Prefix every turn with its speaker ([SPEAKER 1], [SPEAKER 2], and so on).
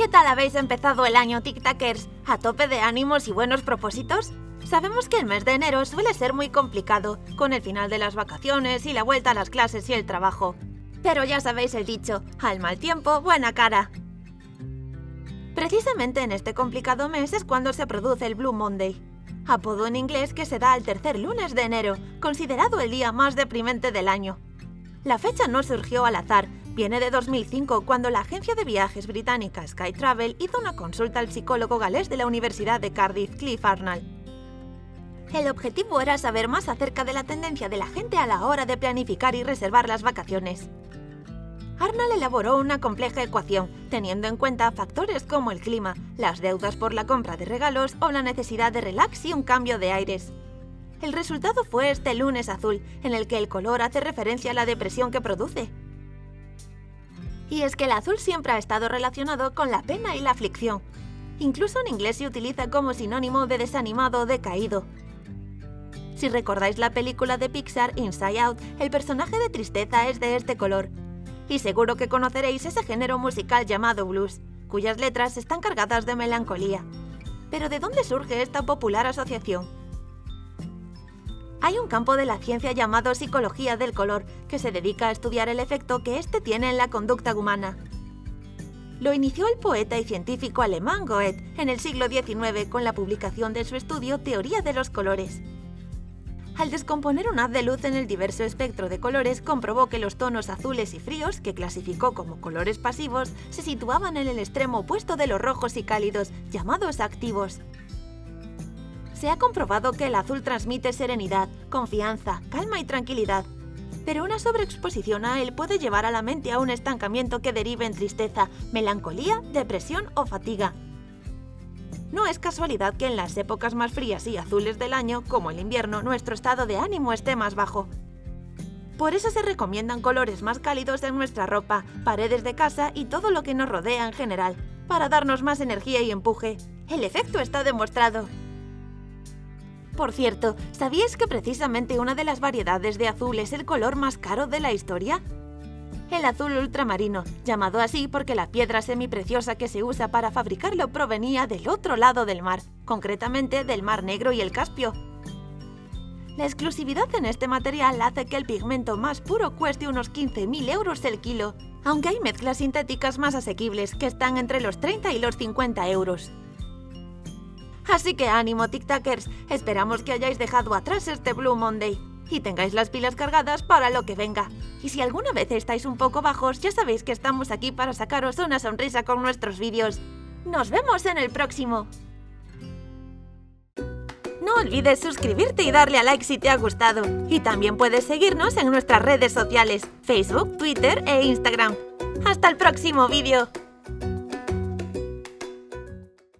[SPEAKER 1] ¿Qué tal habéis empezado el año, TikTokers? ¿A tope de ánimos y buenos propósitos? Sabemos que el mes de enero suele ser muy complicado, con el final de las vacaciones y la vuelta a las clases y el trabajo. Pero ya sabéis el dicho, al mal tiempo, buena cara. Precisamente en este complicado mes es cuando se produce el Blue Monday, apodo en inglés que se da al tercer lunes de enero, considerado el día más deprimente del año. La fecha no surgió al azar, viene de 2005, cuando la agencia de viajes británica Skytravel hizo una consulta al psicólogo galés de la Universidad de Cardiff, Cliff Arnold. El objetivo era saber más acerca de la tendencia de la gente a la hora de planificar y reservar las vacaciones. Arnold elaboró una compleja ecuación, teniendo en cuenta factores como el clima, las deudas por la compra de regalos o la necesidad de relax y un cambio de aires. El resultado fue este lunes azul, en el que el color hace referencia a la depresión que produce. Y es que el azul siempre ha estado relacionado con la pena y la aflicción. Incluso en inglés se utiliza como sinónimo de desanimado o decaído. Si recordáis la película de Pixar Inside Out, el personaje de tristeza es de este color. Y seguro que conoceréis ese género musical llamado blues, cuyas letras están cargadas de melancolía. ¿Pero de dónde surge esta popular asociación? Hay un campo de la ciencia llamado psicología del color, que se dedica a estudiar el efecto que éste tiene en la conducta humana. Lo inició el poeta y científico alemán Goethe en el siglo XIX con la publicación de su estudio Teoría de los colores. Al descomponer un haz de luz en el diverso espectro de colores, comprobó que los tonos azules y fríos, que clasificó como colores pasivos, se situaban en el extremo opuesto de los rojos y cálidos, llamados activos. Se ha comprobado que el azul transmite serenidad, confianza, calma y tranquilidad, pero una sobreexposición a él puede llevar a la mente a un estancamiento que derive en tristeza, melancolía, depresión o fatiga. No es casualidad que en las épocas más frías y azules del año, como el invierno, nuestro estado de ánimo esté más bajo. Por eso se recomiendan colores más cálidos en nuestra ropa, paredes de casa y todo lo que nos rodea en general, para darnos más energía y empuje. El efecto está demostrado. Por cierto, ¿sabíais que precisamente una de las variedades de azul es el color más caro de la historia? El azul ultramarino, llamado así porque la piedra semipreciosa que se usa para fabricarlo provenía del otro lado del mar, concretamente del Mar Negro y el Caspio. La exclusividad en este material hace que el pigmento más puro cueste unos 15.000 euros el kilo, aunque hay mezclas sintéticas más asequibles que están entre los 30 y los 50 euros. Así que ánimo, TikTokers, esperamos que hayáis dejado atrás este Blue Monday y tengáis las pilas cargadas para lo que venga. Y si alguna vez estáis un poco bajos, ya sabéis que estamos aquí para sacaros una sonrisa con nuestros vídeos. ¡Nos vemos en el próximo! No olvides suscribirte y darle a like si te ha gustado. Y también puedes seguirnos en nuestras redes sociales, Facebook, Twitter e Instagram. ¡Hasta el próximo vídeo!